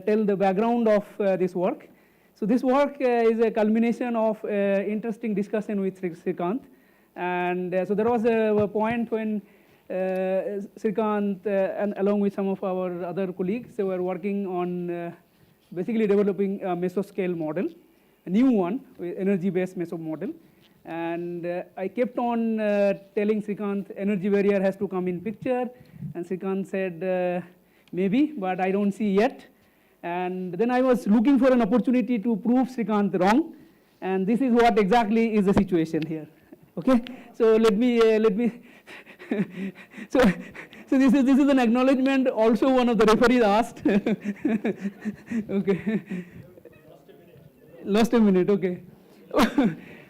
tell the background of this work. So this work is a culmination of interesting discussion with Srikant. And so there was a point when Srikant and along with some of our other colleagues, they were working on basically developing a mesoscale model, a new one, energy-based meso model. And I kept on telling Srikant, energy barrier has to come in picture. And Srikant said, maybe, but I don't see yet. And then I was looking for an opportunity to prove Srikant wrong. And this is what exactly is the situation here. Okay, so let me so this is an acknowledgement. Also, one of the referees asked. Okay, lost a minute. Okay.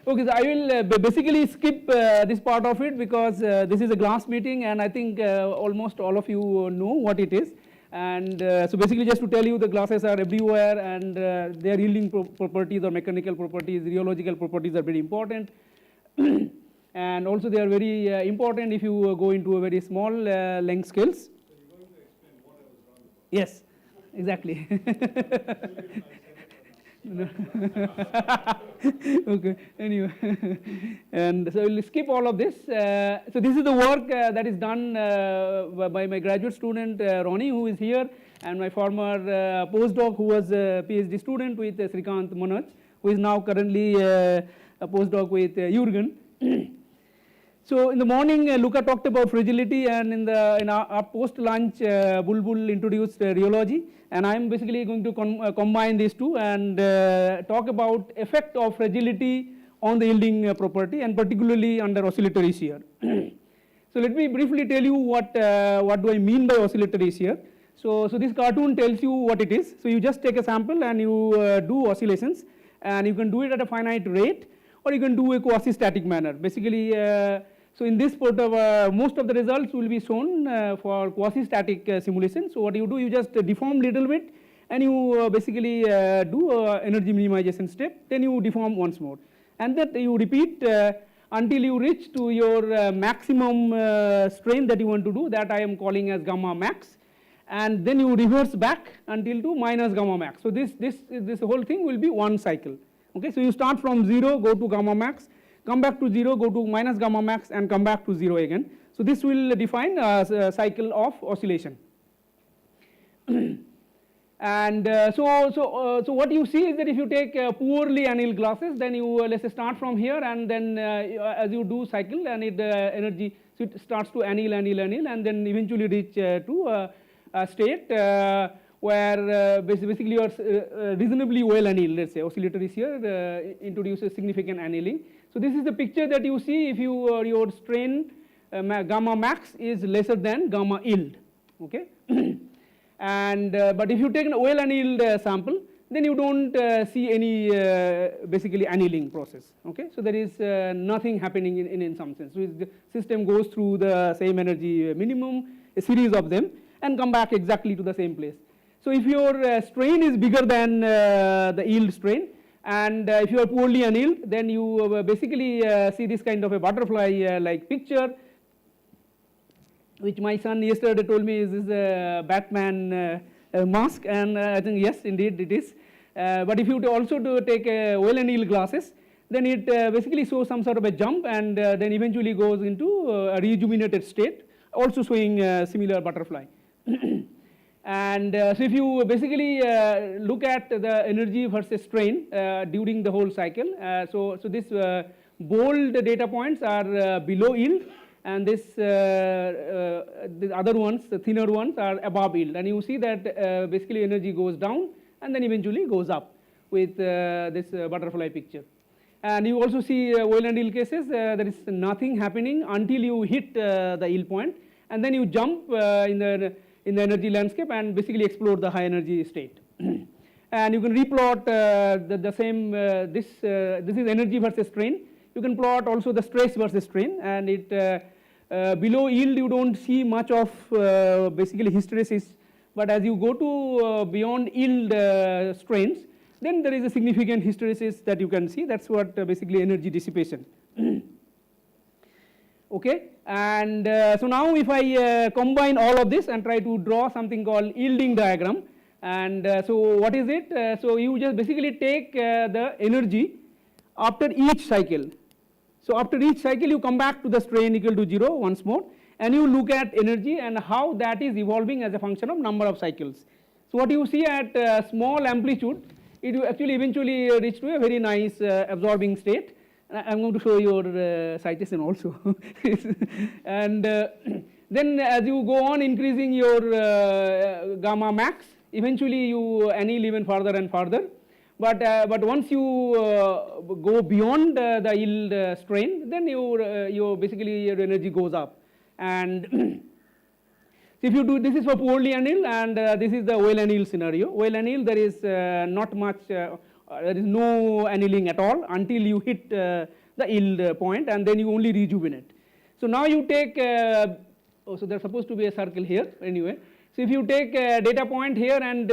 Okay, so I will basically skip this part of it because this is a glass meeting, and I think almost all of you know what it is. And so basically just to tell you, the glasses are everywhere, and their yielding properties or mechanical properties, rheological properties are very important. And also they are very important if you go into a very small length scales. So you're going to explain what I was wrong about. Yes, exactly. Okay, anyway. And so we'll skip all of this. So this is the work that is done by my graduate student Ronnie, who is here, and my former postdoc who was a PhD student with Srikant Manoj, who is now currently a postdoc with Jürgen. So in the morning, Luca talked about fragility, and in our post-lunch, Bulbul introduced rheology, and I'm basically going to combine these two and talk about effect of fragility on the yielding property, and particularly under oscillatory shear. So let me briefly tell you what do I mean by oscillatory shear. So this cartoon tells you what it is. So you just take a sample and you do oscillations, and you can do it at a finite rate, or you can do a quasi-static manner. Basically, so in this most of the results will be shown for quasi-static simulation. So what you do, you just deform little bit, and you basically do energy minimization step, then you deform once more. And that you repeat until you reach to your maximum strain that you want to do, that I am calling as gamma max. And then you reverse back until to minus gamma max. So this whole thing will be one cycle. Okay, so you start from 0, go to gamma max, come back to 0, go to minus gamma max, and come back to 0 again. So this will define a cycle of oscillation. And so what you see is that if you take poorly annealed glasses, then you let's say start from here, and then as you do cycle, and it energy, so it starts to anneal, and then eventually reach to a state where basically you are reasonably well annealed, let's say. Oscillatory shear introduces significant annealing. So this is the picture that you see if your strain gamma max is lesser than gamma yield, okay? And but if you take a well annealed sample, then you don't see any basically annealing process, okay? So there is nothing happening in some sense. So the system goes through the same energy minimum, a series of them, and come back exactly to the same place. So if your strain is bigger than the yield strain, and if you are poorly annealed, then you basically see this kind of a butterfly like picture, which my son yesterday told me is a Batman mask, and I think yes, indeed it is. But if you also take a well annealed glasses, then it basically shows some sort of a jump, and then eventually goes into a rejuvenated state, also showing a similar butterfly. And so if you basically look at the energy versus strain during the whole cycle, so this bold data points are below yield, and the other ones, the thinner ones, are above yield. And you see that basically energy goes down and then eventually goes up with this butterfly picture. And you also see well annealed cases, there is nothing happening until you hit the yield point, and then you jump in the energy landscape and basically explore the high energy state. And you can replot the same, this is energy versus strain. You can plot also the stress versus strain, and it below yield you don't see much of basically hysteresis, but as you go to beyond yield strains, then there is a significant hysteresis that you can see. That's what basically energy dissipation. Okay, and so now if I combine all of this and try to draw something called yielding diagram, And so what is it? So you just basically take the energy after each cycle. So after each cycle you come back to the strain equal to 0 once more, and you look at energy and how that is evolving as a function of number of cycles. So what you see at small amplitude, it will actually eventually reach to a very nice absorbing state. I'm going to show your citation also. And then as you go on increasing your gamma max, eventually you anneal even further and further. But once you go beyond the yield strain, then your basically your energy goes up. And if you do, this is for poorly annealed, and this is the well annealed scenario. Well annealed, there is not much, there is no annealing at all until you hit the yield point, and then you only rejuvenate. So now you take, so there's supposed to be a circle here anyway. So if you take a data point here and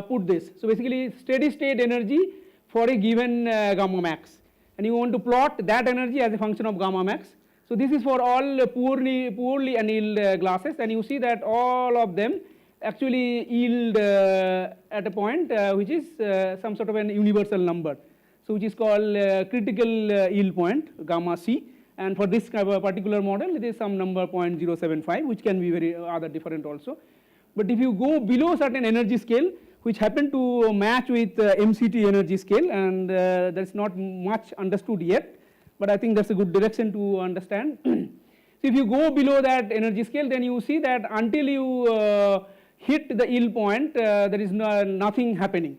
put this, so basically steady state energy for a given gamma max, and you want to plot that energy as a function of gamma max. So this is for all poorly annealed glasses, and you see that all of them actually yield at a point which is some sort of an universal number, so which is called critical yield point, gamma C, and for this particular model it is some number 0.075, which can be very other different also. But if you go below certain energy scale, which happen to match with MCT energy scale, and that's not much understood yet, but I think that's a good direction to understand. So if you go below that energy scale, then you see that until you hit the yield point, there is nothing happening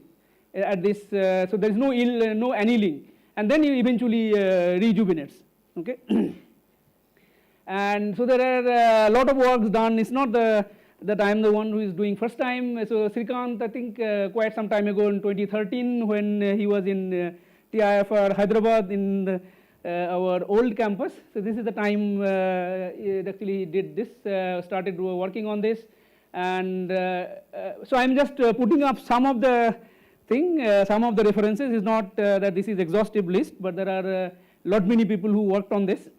at this, so there is no yield, no annealing, and then you eventually rejuvenates, okay. And so there are a lot of works done. It's not that I am the one who is doing first time. So Srikanth, I think quite some time ago in 2013, when he was in TIFR Hyderabad in our old campus. So this is the time it actually did this, started working on this. And so I'm just putting up some of the some of the references. Is not that this is exhaustive list, but there are many people who worked on this.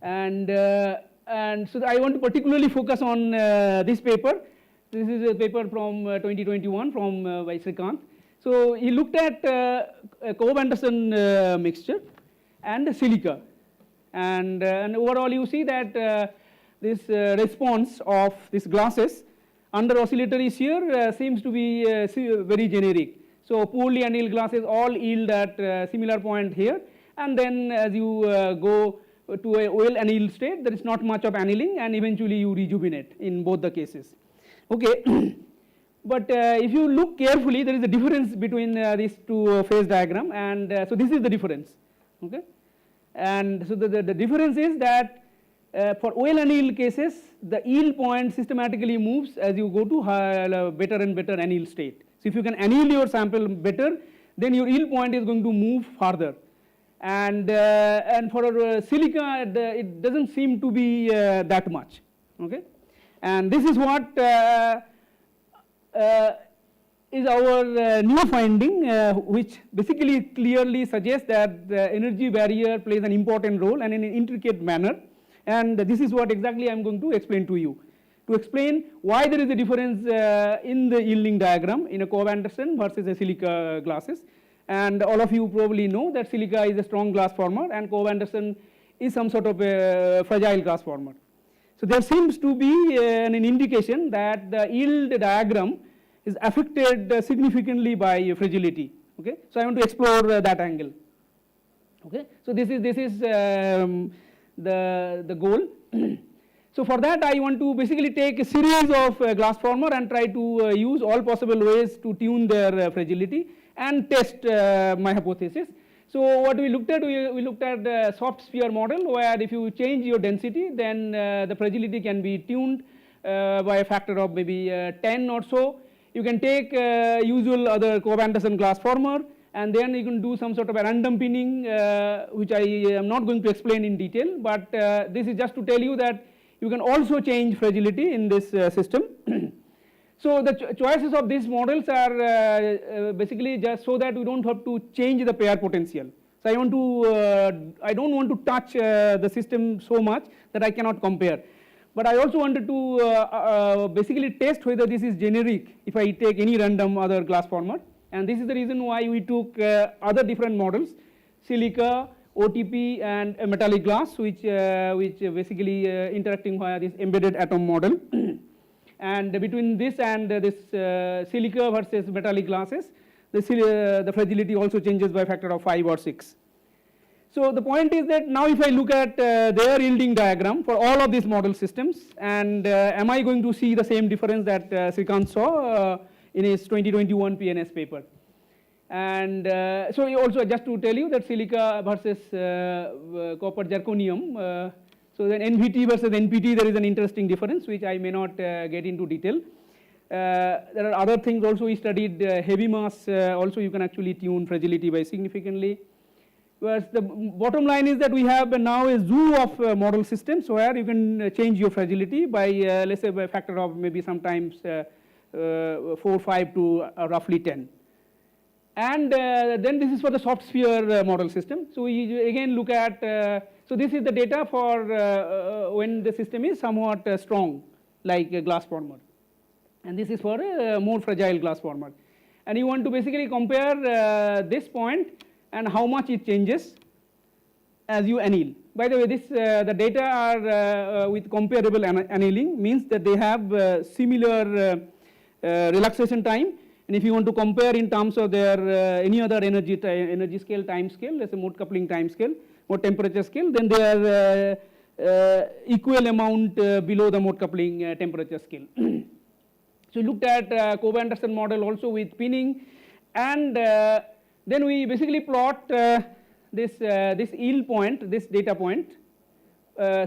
And so I want to particularly focus on this paper. This is a paper from 2021 from by Srikanth. So he looked at a Cobb-Anderson mixture and silica, and overall you see that this response of these glasses under oscillatory shear seems to be very generic. So poorly annealed glasses all yield at similar point here, and then as you go to a well annealed state, there is not much of annealing, and eventually you rejuvenate in both the cases. Okay. But if you look carefully, there is a difference between these two phase diagram, and so this is the difference, okay. And so the difference is that for well annealed cases, the yield point systematically moves as you go to better and better annealed state. So if you can anneal your sample better, then your yield point is going to move farther. And for silica, it doesn't seem to be that much, okay. And this is what is our new finding, which basically clearly suggests that the energy barrier plays an important role and in an intricate manner, and this is what exactly I am going to explain to you. To explain why there is a difference in the yielding diagram in a Cobb-Anderson versus a silica glasses, and all of you probably know that silica is a strong glass former and Cobb-Anderson is some sort of a fragile glass former. So there seems to be an indication that the yield diagram is affected significantly by fragility. Okay, so I want to explore that angle. Okay, so this is the goal. So for that, I want to basically take a series of glass former and try to use all possible ways to tune their fragility and test my hypothesis. So what we looked at, we looked at the soft sphere model, where if you change your density, then the fragility can be tuned by a factor of maybe 10 or so. You can take usual other Cobb-Anderson glass former, and then you can do some sort of a random pinning, which I am not going to explain in detail, but this is just to tell you that you can also change fragility in this system. So the choices of these models are basically just so that we don't have to change the pair potential. So I don't want to touch the system so much that I cannot compare. But I also wanted to basically test whether this is generic if I take any random other glass former. And this is the reason why we took other different models, silica, OTP, and metallic glass, which basically interacting via this embedded atom model. And between this and this silica versus metallic glasses, the fragility also changes by a factor of 5 or 6. So the point is that now if I look at their yielding diagram for all of these model systems, and am I going to see the same difference that Srikanth saw in his 2021 PNS paper. And so also just to tell you that silica versus copper zirconium, so then NVT versus NPT, there is an interesting difference which I may not get into detail. There are other things also. We studied heavy mass, also you can actually tune fragility by significantly. Whereas the bottom line is that we have now a zoo of model systems where you can change your fragility by let's say by a factor of maybe sometimes 4, 5 to roughly 10. And then this is for the soft sphere model system. So we again look at, so this is the data for when the system is somewhat strong, like a glass former. And this is for a more fragile glass former. And you want to basically compare this point and how much it changes as you anneal. By the way, this the data are with comparable annealing, means that they have similar relaxation time. And if you want to compare in terms of their any other energy scale, time scale, let's say mode coupling time scale, mode temperature scale, then they are equal amount below the mode coupling temperature scale. So we looked at Kobe-Anderson model also with pinning, and then we basically plot this yield point, this data point,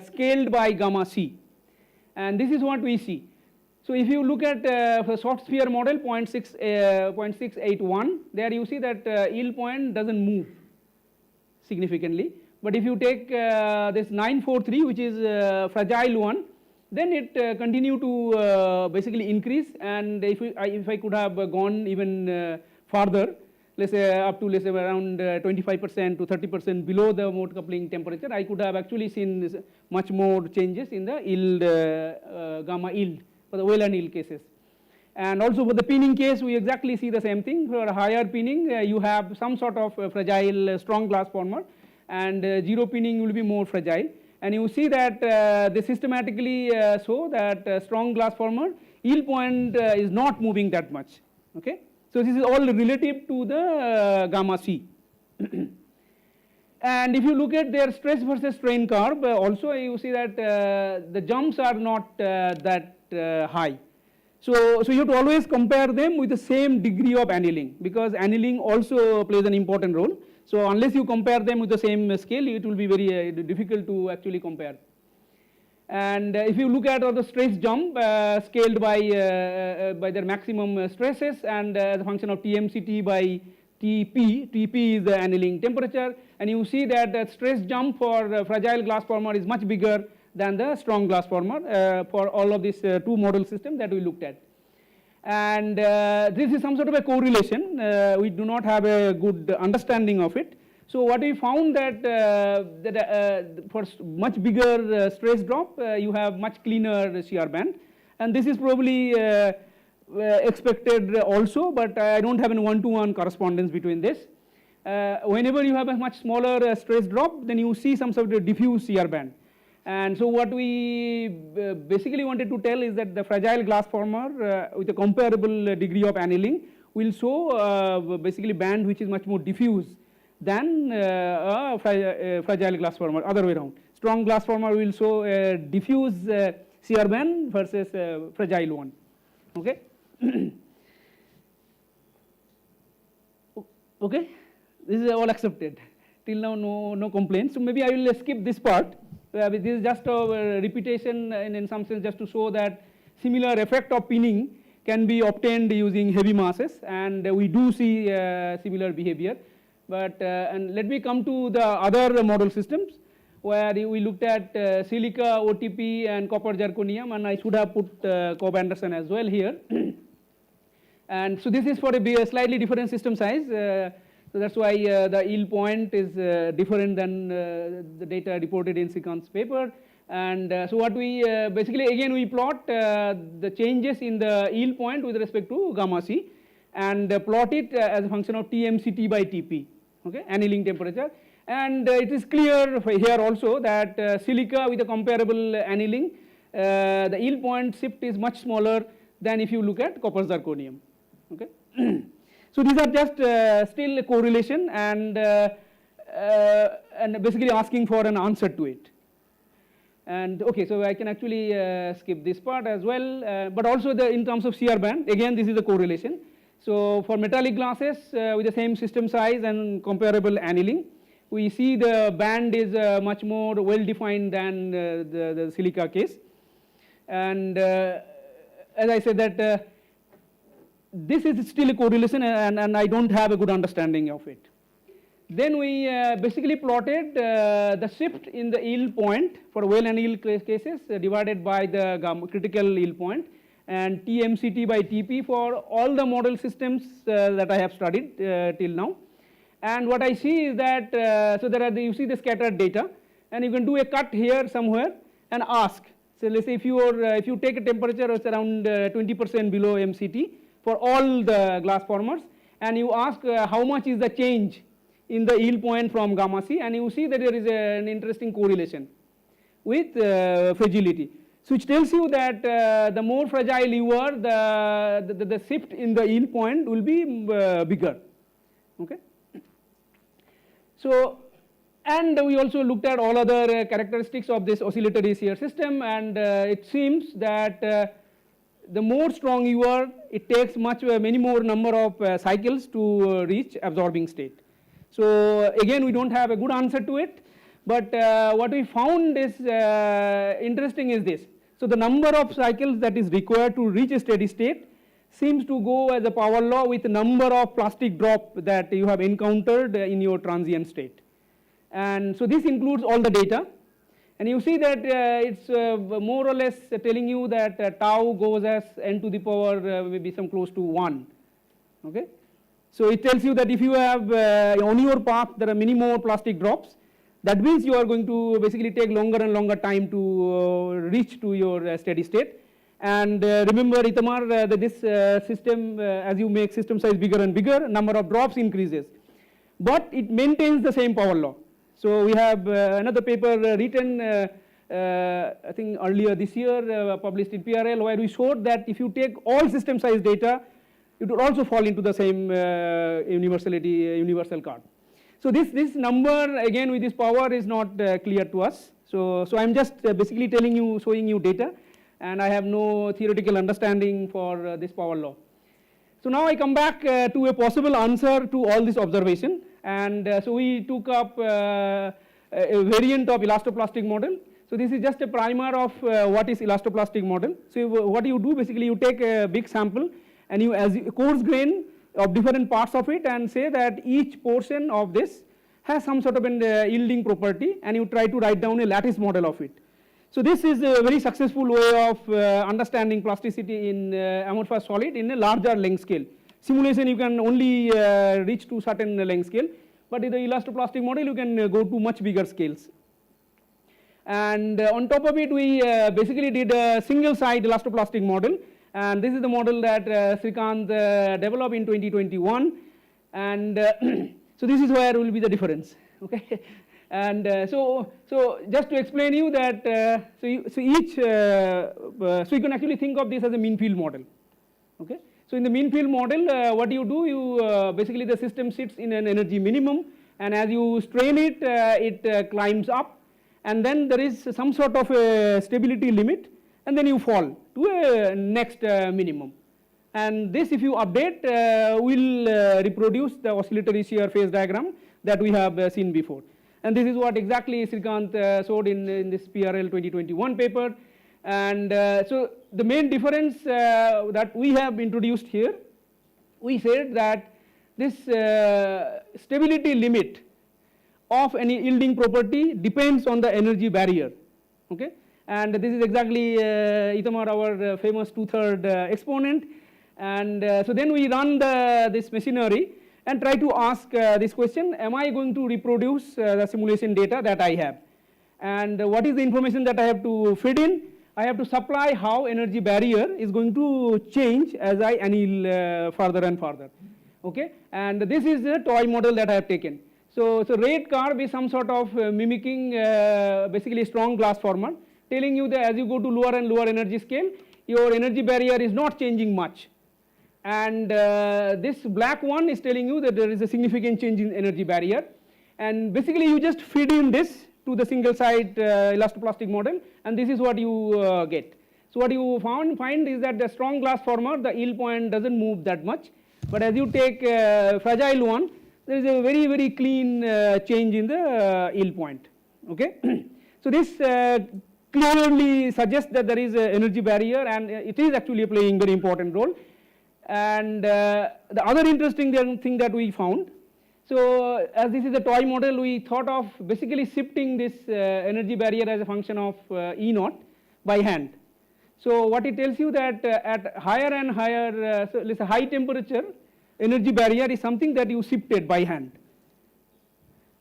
scaled by gamma c, and this is what we see. So if you look at the soft sphere model 0.681, there you see that yield point doesn't move significantly. But if you take this 943, which is fragile one, then it continue to basically increase. And if I could have gone even further, let's say up to let's say around 25% to 30% below the mode coupling temperature, I could have actually seen much more changes in the yield, gamma yield for the well annealed cases. And also for the pinning case, we exactly see the same thing. For higher pinning, you have some sort of fragile strong glass former, and zero pinning will be more fragile. And you see that they systematically show that strong glass former yield point is not moving that much. Okay. So this is all relative to the gamma c. And if you look at their stress versus strain curve, also you see that the jumps are not that high. So you have to always compare them with the same degree of annealing, because annealing also plays an important role. So unless you compare them with the same scale, it will be very difficult to actually compare. And if you look at the stress jump scaled by their maximum stresses, and as a function of TMCT by TP, TP is the annealing temperature, and you see that the stress jump for fragile glass former is much bigger than the strong glass former for all of these two model systems that we looked at. And this is some sort of a correlation. We do not have a good understanding of it. So what we found that, for much bigger stress drop, you have much cleaner shear band, and this is probably expected also, but I don't have a one-to-one correspondence between this. Whenever you have a much smaller stress drop, then you see some sort of diffuse shear band. And so what we basically wanted to tell is that the fragile glass former with a comparable degree of annealing will show basically band which is much more diffuse than a fragile glass former, other way around. Strong glass former will show a diffuse shear band versus fragile one. Okay. Okay, this is all accepted. Till now, no complaints. So maybe I will skip this part. This is just a repetition, and in some sense just to show that similar effect of pinning can be obtained using heavy masses, and we do see similar behavior. But and let me come to the other model systems where we looked at silica, OTP, and copper zirconium, and I should have put Kobe-Anderson as well here. And so this is for a slightly different system size. So that's why the yield point is different than the data reported in Srikanth's paper. And so what we basically again we plot the changes in the yield point with respect to gamma C, and plot it as a function of TMCT by TP, okay, annealing temperature. And it is clear here also that silica with a comparable annealing, the yield point shift is much smaller than if you look at copper zirconium, okay. So these are just still a correlation and basically asking for an answer to it. And okay, so I can actually skip this part as well, but also in terms of shear band, again this is a correlation. So for metallic glasses with the same system size and comparable annealing, we see the band is much more well defined than the silica case. And as I said that this is still a correlation and I don't have a good understanding of it. Then we basically plotted the shift in the yield point for well annealed cases divided by the critical yield point, and TMCT by TP for all the model systems that I have studied till now. And what I see is that, so there are you see the scattered data, and you can do a cut here somewhere and ask. So let's say if you take a temperature that's around 20% below MCT for all the glass formers, and you ask how much is the change in the yield point from gamma C, and you see that there is an interesting correlation with fragility. So which tells you that the more fragile you are, the shift in the yield point will be bigger, okay. So, and we also looked at all other characteristics of this oscillatory shear system, and it seems that the more strong you are, it takes many more number of cycles to reach absorbing state. So again, we don't have a good answer to it, but what we found is interesting is this. So the number of cycles that is required to reach a steady state seems to go as a power law with the number of plastic drop that you have encountered in your transient state. And so this includes all the data, and you see that it's more or less telling you that tau goes as n to the power maybe some close to 1, okay. So it tells you that if you have on your path there are many more plastic drops, that means you are going to basically take longer and longer time to reach to your steady state. And remember, Itamar, that this system, as you make system size bigger and bigger, number of drops increases, but it maintains the same power law. So we have another paper written, I think earlier this year, published in PRL, where we showed that if you take all system size data, it would also fall into the same universal card. So this number again with this power is not clear to us. So I'm just basically telling you, showing you data, and I have no theoretical understanding for this power law. So now I come back to a possible answer to all this observation, and so we took up a variant of elastoplastic model. So this is just a primer of what is elastoplastic model. So what you do basically, you take a big sample and you as a coarse grain of different parts of it and say that each portion of this has some sort of an yielding property, and you try to write down a lattice model of it. So this is a very successful way of understanding plasticity in amorphous solid in a larger length scale. Simulation you can only reach to certain length scale, but in the elastoplastic model you can go to much bigger scales. And on top of it, we basically did a single side elastoplastic model, and this is the model that Srikanth developed in 2021, and so this is where will be the difference, okay. And so just to explain you that so you can actually think of this as a mean field model, okay. So in the mean field model, what you do, you basically the system sits in an energy minimum, and as you strain it, it climbs up, and then there is some sort of a stability limit, and then you fall to a next minimum. And this, if you update, will reproduce the oscillatory shear phase diagram that we have seen before. And this is what exactly Srikanth showed in this PRL 2021 paper. And so the main difference that we have introduced here, we said that this stability limit of any yielding property depends on the energy barrier, okay. And this is exactly Itamar, our famous 2/3 exponent. And so then we run this machinery and try to ask this question, am I going to reproduce the simulation data that I have? And what is the information that I have to feed in? I have to supply how energy barrier is going to change as I anneal further and further. Okay, and this is the toy model that I have taken. So red curve is some sort of mimicking basically strong glass former, telling you that as you go to lower and lower energy scale, your energy barrier is not changing much. And this black one is telling you that there is a significant change in energy barrier. And basically you just feed in this to the single side elastoplastic model, and this is what you get. So what you find is that the strong glass former, the yield point doesn't move that much, but as you take fragile one, there is a very, very clean change in the yield point. Okay, so this clearly suggests that there is an energy barrier, and it is actually playing very important role. And the other interesting thing that we found, so as this is a toy model, we thought of basically shifting this energy barrier as a function of E naught by hand. So what it tells you that at higher and higher, so let's say high temperature, energy barrier is something that you shifted by hand.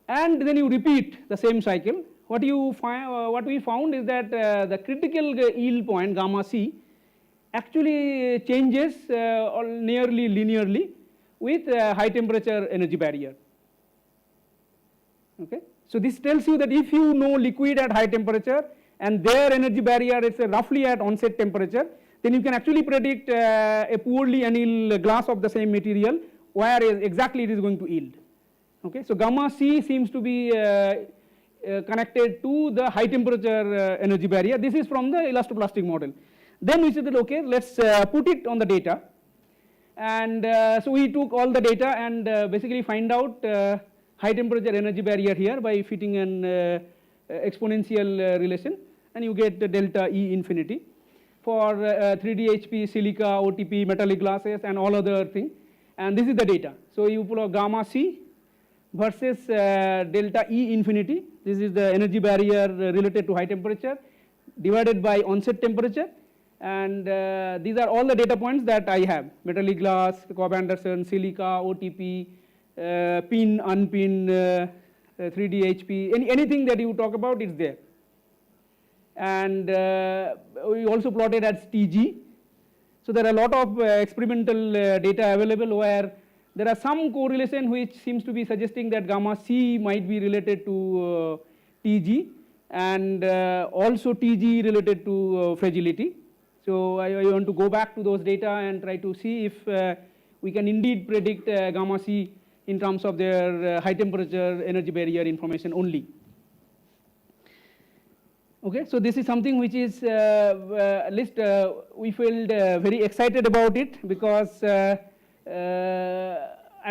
And then you repeat the same cycle. What we found is that the critical yield point, gamma C, actually changes nearly linearly with high temperature energy barrier. Okay, so this tells you that if you know liquid at high temperature and their energy barrier is roughly at onset temperature, then you can actually predict a poorly annealed glass of the same material where exactly it is going to yield. Okay, so gamma C seems to be connected to the high temperature energy barrier. This is from the elastoplastic model. Then we said that okay, let's put it on the data. And so we took all the data and basically find out high temperature energy barrier here by fitting an exponential relation, and you get the delta E infinity for 3D HP, silica, OTP, metallic glasses, and all other things. And this is the data. So you put a gamma C versus delta E infinity. This is the energy barrier related to high temperature divided by onset temperature. And these are all the data points that I have: metallic glass, Cobb-Anderson, silica, OTP, pin, unpin, 3D HP, anything that you talk about is there. And we also plotted as TG. So there are a lot of experimental data available where there are some correlation which seems to be suggesting that gamma C might be related to TG, and also TG related to fragility. So I want to go back to those data and try to see if we can indeed predict gamma C in terms of their high temperature energy barrier information only. Okay, so this is something which is at least we felt very excited about it, because at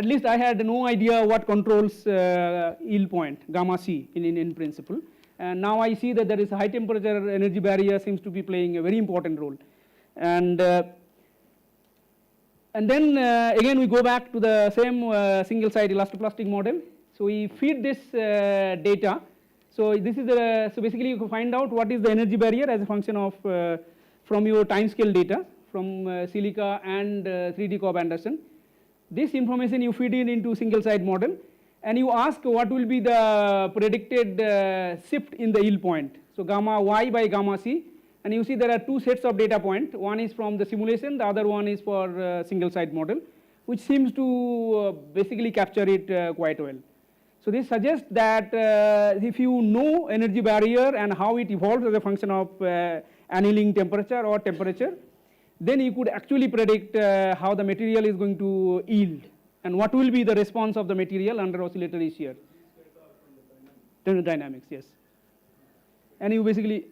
least I had no idea what controls yield point, gamma C in principle. And now I see that there is a high temperature energy barrier seems to be playing a very important role. And then again we go back to the same single side elastoplastic model. So we feed this data. So this is so basically you can find out what is the energy barrier as a function of from your time scale data from silica and 3D Cobb-Anderson. This information you feed in into single side model, and you ask what will be the predicted shift in the yield point. So gamma Y by gamma C, and you see there are two sets of data point. One is from the simulation, the other one is for single side model, which seems to basically capture it quite well. So this suggests that if you know energy barrier and how it evolves as a function of annealing temperature or temperature, then you could actually predict how the material is going to yield and what will be the response of the material under oscillatory shear. Dynamics, yes. And you basically,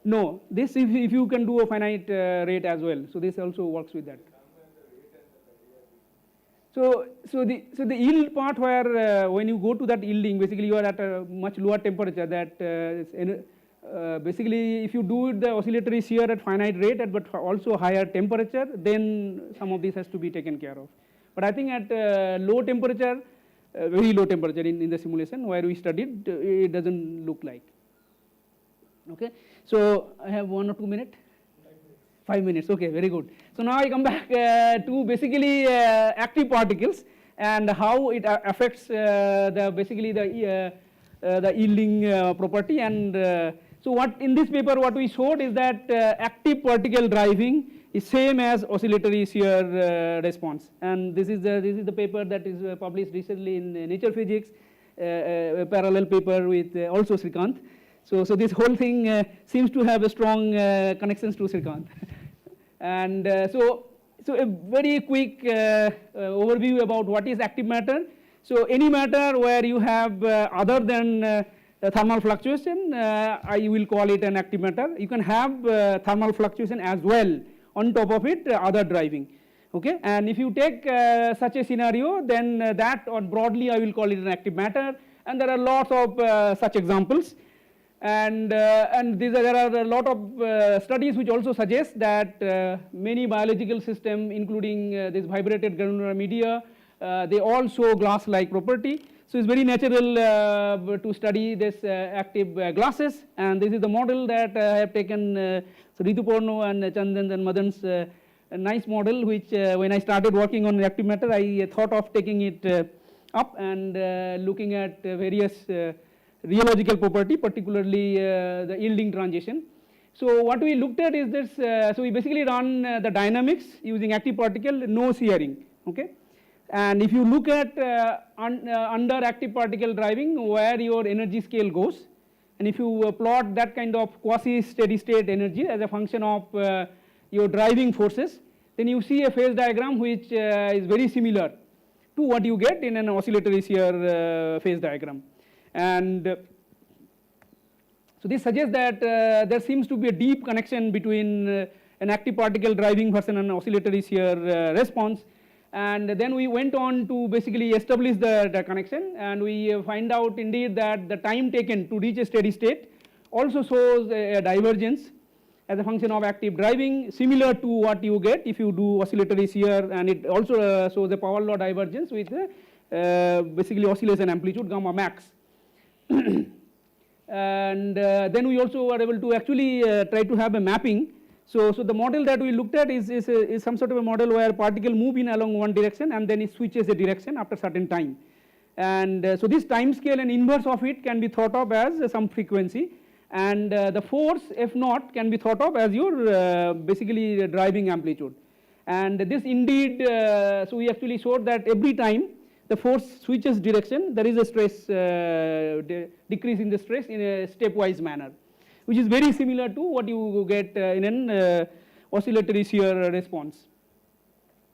no, this if you can do a finite rate as well, so this also works with that. So the yield part where when you go to that yielding, basically you are at a much lower temperature that basically if you do the oscillatory shear at finite rate but also higher temperature, then some of this has to be taken care of. But I think at low temperature, very low temperature in the simulation where we studied, it doesn't look like. Okay, so I have 1 or 2 minutes. 5 minutes, okay, very good. So now I come back to basically active particles. and how it affects basically the yielding property. And so what in this paper what we showed is that active particle driving is same as oscillatory shear response, and this is the paper that is published recently in Nature Physics, a parallel paper with also Srikanth. So this whole thing seems to have a strong connections to Srikanth. And so a very quick overview about what is active matter. So any matter where you have other than thermal fluctuation, I will call it an active matter. You can have thermal fluctuation as well, on top of it other driving. Okay, and if you take such a scenario, then that, or broadly I will call it an active matter, and there are lots of such examples. And there are a lot of studies which also suggest that many biological systems, including this vibrated granular media, they all show glass-like property. So it's very natural to study this active glasses, and this is the model that I have taken Rituporno and Chandan's and Madan's a nice model, which when I started working on active matter, I thought of taking it up and looking at various rheological property, particularly the yielding transition. So what we looked at is this, so we basically run the dynamics using active particle, no shearing, okay. And if you look at under active particle driving, where your energy scale goes, and if you plot that kind of quasi-steady state energy as a function of your driving forces, then you see a phase diagram which is very similar to what you get in an oscillatory shear phase diagram. And so this suggests that there seems to be a deep connection between an active particle driving versus an oscillatory shear response. And then we went on to basically establish the connection, and we find out indeed that the time taken to reach a steady state also shows a divergence as a function of active driving, similar to what you get if you do oscillatory shear, and it also shows a power law divergence with basically oscillation amplitude gamma max. And then we also were able to actually try to have a mapping. So the model that we looked at is some sort of a model where particle move in along one direction and then it switches the direction after certain time. And so this time scale and inverse of it can be thought of as some frequency, and the force F naught can be thought of as your basically driving amplitude. And this indeed, so we actually showed that every time the force switches direction, there is a stress decrease in the stress in a stepwise manner, which is very similar to what you get in an oscillatory shear response.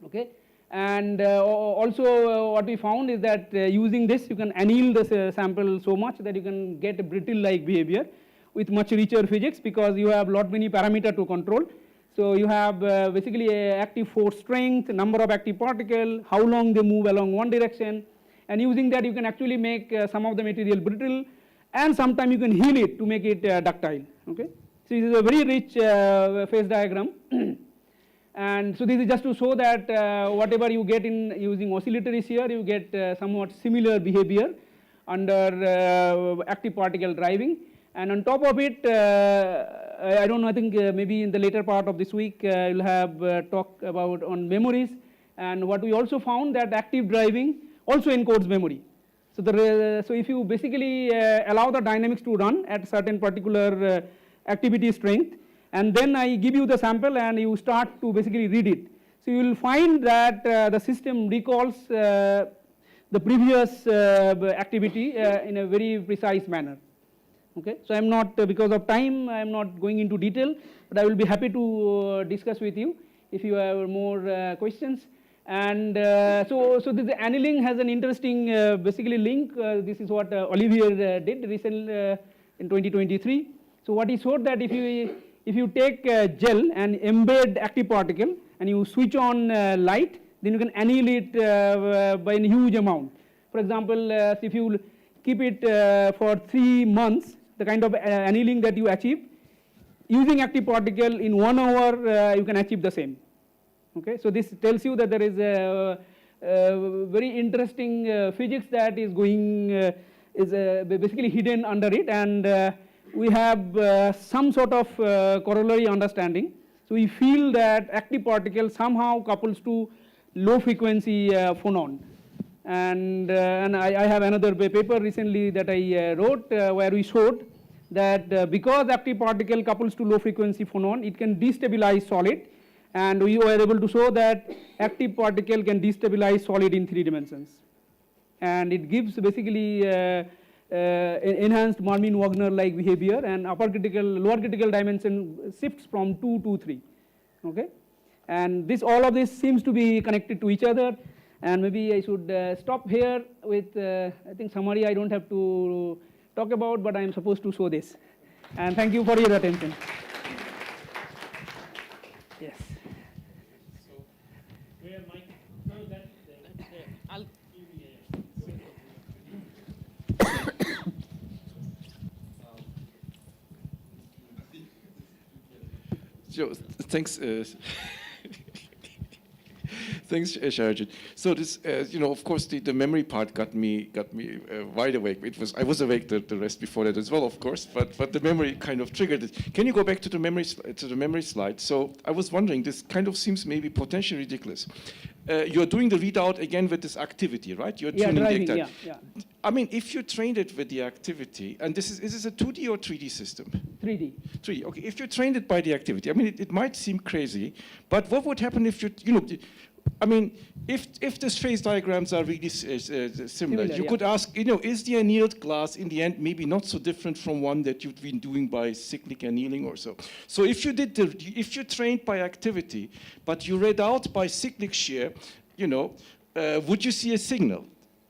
Okay, and also what we found is that using this you can anneal the sample so much that you can get a brittle-like behavior with much richer physics, because you have lot many parameters to control. So you have basically a active force strength, number of active particles, how long they move along one direction, and using that you can actually make some of the material brittle, and sometimes you can heal it to make it ductile. Okay, so this is a very rich phase diagram. And so this is just to show that whatever you get in using oscillatory shear, you get somewhat similar behavior under active particle driving. And on top of it, I don't know, I think maybe in the later part of this week you'll have talk about on memories. And what we also found that active driving also encodes memory. So so if you basically allow the dynamics to run at certain particular activity strength, and then I give you the sample and you start to basically read it, so you will find that the system recalls the previous activity in a very precise manner. Okay, so I am not, because of time, I am not going into detail, but I will be happy to discuss with you if you have more questions. And so this annealing has an interesting basically link. This is what Olivier did recently in 2023. So what he showed that if you take gel and embed active particle and you switch on light, then you can anneal it by a huge amount. For example, if you keep it for 3 months, the kind of annealing that you achieve using active particle in 1 hour, you can achieve the same. Okay, so this tells you that there is a very interesting physics that is going is basically hidden under it, and we have some sort of corollary understanding. So we feel that active particle somehow couples to low frequency phonon. And I have another paper recently that I wrote where we showed that because active particle couples to low frequency phonon, it can destabilize solid, and we were able to show that active particle can destabilize solid in 3 dimensions. And it gives basically enhanced Marmin-Wagner like behavior, and lower critical dimension shifts from 2 to 3. Okay, and all of this seems to be connected to each other. And maybe I should stop here with I think summary I don't have to talk about, but I am supposed to show this. And thank you for your attention. Yes. So where Mike? No, that I'll So thanks. Thanks, Smarajit. So this, of course, the memory part got me wide awake. I was awake the rest before that as well, of course, but the memory kind of triggered it. Can you go back to the memory slide? So I was wondering, this kind of seems maybe potentially ridiculous. You're doing the readout again with this activity, right? You're tuning driving, the yeah. I mean, if you trained it with the activity, and is this a 2D or 3D system? 3D. 3D. Okay. If you trained it by the activity, I mean, it might seem crazy, but what would happen if I mean, if these phase diagrams are really similar, you could ask, is the annealed glass in the end maybe not so different from one that you've been doing by cyclic annealing or so? So if you trained by activity, but you read out by cyclic shear, would you see a signal?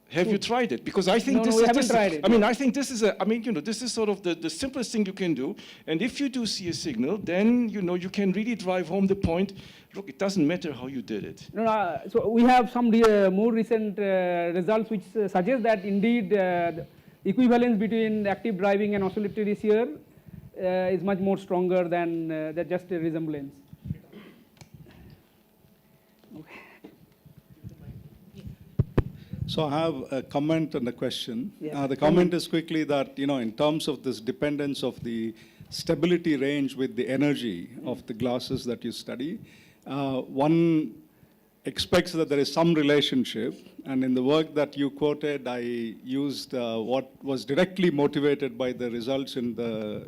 Have you tried it? Because I think we haven't tried it. I mean, I think this is this is sort of the simplest thing you can do. And if you do see a signal, then you can really drive home the point. Look, it doesn't matter how you did it. No, so we have some more recent results which suggest that indeed the equivalence between active driving and oscillatory shear is much more stronger than just a resemblance. So I have a comment and a question. Yeah. The comment is quickly that, in terms of this dependence of the stability range with the energy of the glasses that you study, one expects that there is some relationship. And in the work that you quoted, I used what was directly motivated by the results in the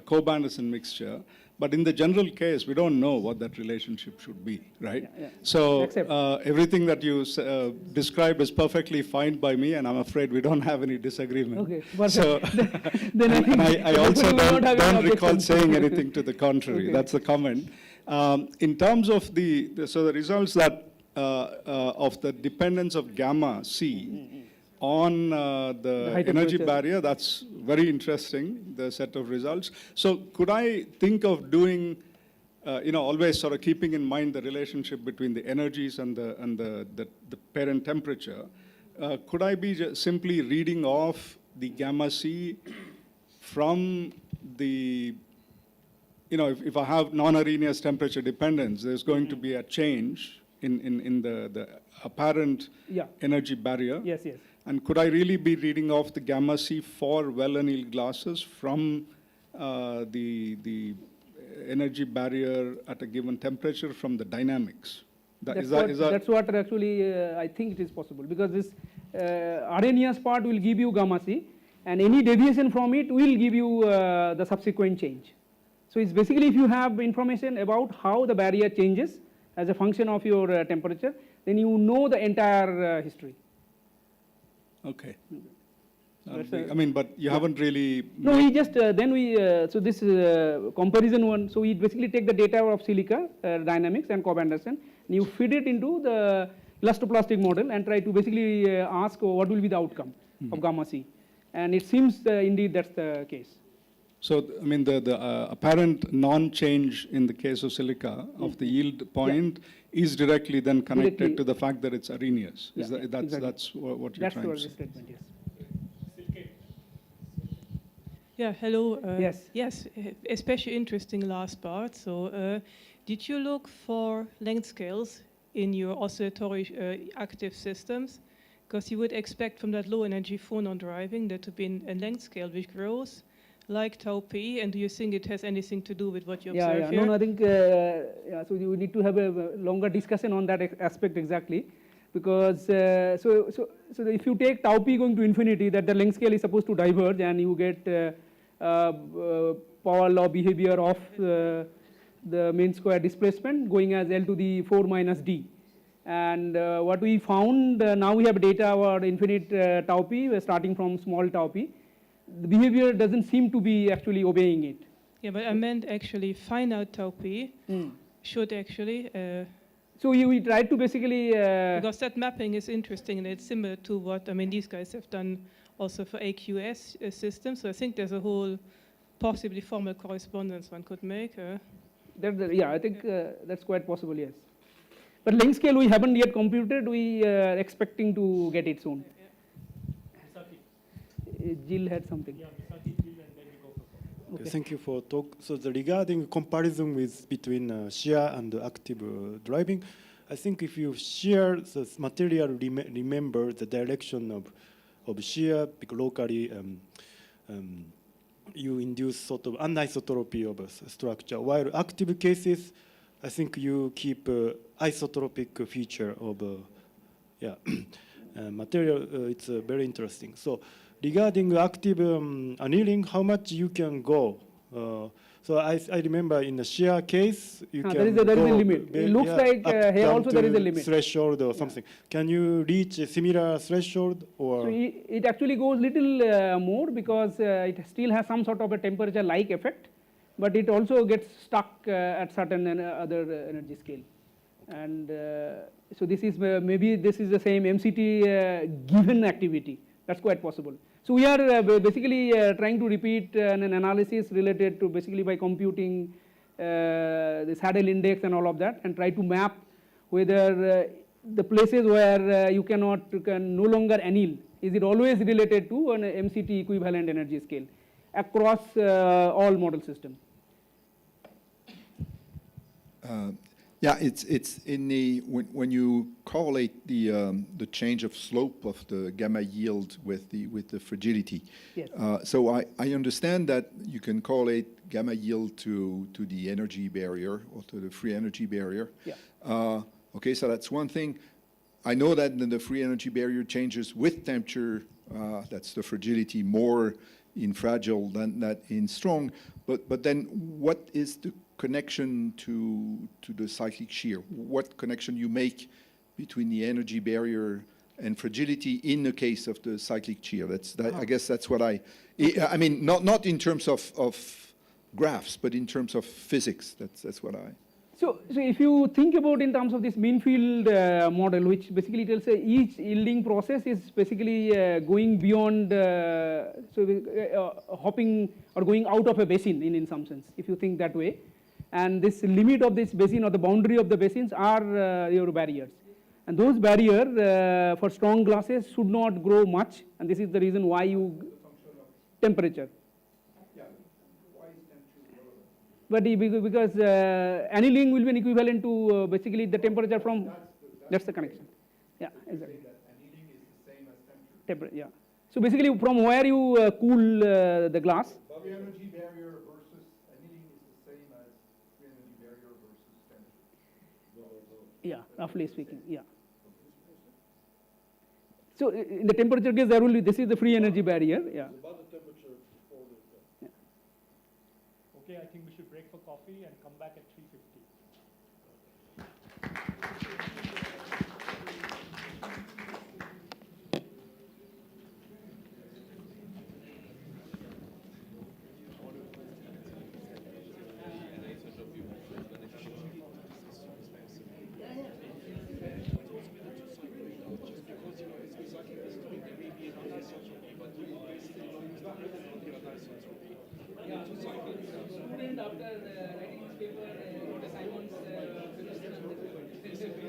Cobb-Anderson mixture. But in the general case, we don't know what that relationship should be, right? Yeah. So everything that you described is perfectly fine by me, and I'm afraid we don't have any disagreement. Okay, but so then I also don't recall saying anything to the contrary. Okay. That's the comment. In terms of the results that of the dependence of gamma C on the energy barrier, that's very interesting, the set of results. So could I think of doing, always sort of keeping in mind the relationship between the energies and the parent temperature, could I be simply reading off the gamma C from the, if I have non-Arrhenius temperature dependence, there's going to be a change in the apparent energy barrier. Yes, yes. And could I really be reading off the gamma C for well-annealed glasses from the energy barrier at a given temperature from the dynamics? That's what actually I think it is possible, because this Arrhenius part will give you gamma C, and any deviation from it will give you the subsequent change. So it's basically, if you have information about how the barrier changes as a function of your temperature, then you know the entire history. Okay. But you haven't really... No, we just, so this comparison one, so we basically take the data of silica dynamics and Cobb-Anderson, and you feed it into the elastoplastic model and try to basically ask what will be the outcome of gamma C. And it seems indeed that's the case. So, the apparent non-change in the case of silica of the yield point is directly then connected to the fact that it's Arrhenius. That's what you're trying to say. Statement, yes. Yeah, hello. Yes. Yes, especially interesting last part. So did you look for length scales in your oscillatory active systems? Because you would expect from that low energy phonon driving there to be a length scale which grows like tau p, and do you think it has anything to do with what you observe here? No, I think, so we need to have a longer discussion on that aspect exactly. because so if you take tau p going to infinity, that the length scale is supposed to diverge, and you get power law behavior of the mean square displacement going as L to the 4 minus d. And what we found, now we have data about infinite tau p, starting from small tau p. The behavior doesn't seem to be actually obeying it. Yeah, but I meant actually finite tau p should actually. So we tried to basically. Because that mapping is interesting, and it's similar to what, I mean, these guys have done also for AQS systems. So I think there's a whole possibly formal correspondence one could make. Yeah, I think that's quite possible, yes. But length scale we haven't yet computed. We are expecting to get it soon. Jill had something. Yeah, Misaki, Jill, and then we go for Okay. Thank you for talk. So regarding comparison with between shear and active driving, I think if you shear the material, remember the direction of shear, because locally you induce sort of anisotropy of a structure. While active cases, I think you keep isotropic feature of material. It's very interesting. So regarding active annealing, how much you can go? So I remember in the shear case, you can there is a limit. It looks like here also there is a limit. Threshold or something. Can you reach a similar threshold? Or so it actually goes little more, because it still has some sort of a temperature-like effect, but it also gets stuck at certain other energy scale. And so this is maybe this is the same MCT given activity. That's quite possible. So we are basically trying to repeat an analysis related to basically by computing the saddle index and all of that, and try to map whether the places where you can no longer anneal, is it always related to an MCT equivalent energy scale across all model systems. Yeah, it's in the when you correlate the change of slope of the gamma yield with the fragility. Yes. So I understand that you can correlate gamma yield to the energy barrier or to the free energy barrier. Yeah. Okay, so that's one thing. I know that the free energy barrier changes with temperature. That's the fragility more in fragile than that in strong. But then what is the connection to the cyclic shear? What connection you make between the energy barrier and fragility in the case of the cyclic shear? I guess that's what I mean, not in terms of graphs, but in terms of physics. That's what I. So if you think about in terms of this mean field model, which basically tells each yielding process is basically going beyond, hopping or going out of a basin in some sense, if you think that way. And this limit of this basin or the boundary of the basins are your barriers. And those barriers for strong glasses should not grow much, and this is the reason why you temperature. But because annealing will be an equivalent to basically the temperature from, that's the connection. Yeah, exactly. Annealing is the same as temperature. Yeah. So basically from where you cool the glass. Free energy barrier versus annealing is the same as free energy barrier versus temperature. Yeah, roughly speaking, yeah. So in the temperature case, there will be, this is the free energy barrier, yeah. about the temperature before the. Yeah. Okay, I think we should break for coffee and come back at 3:50. Student after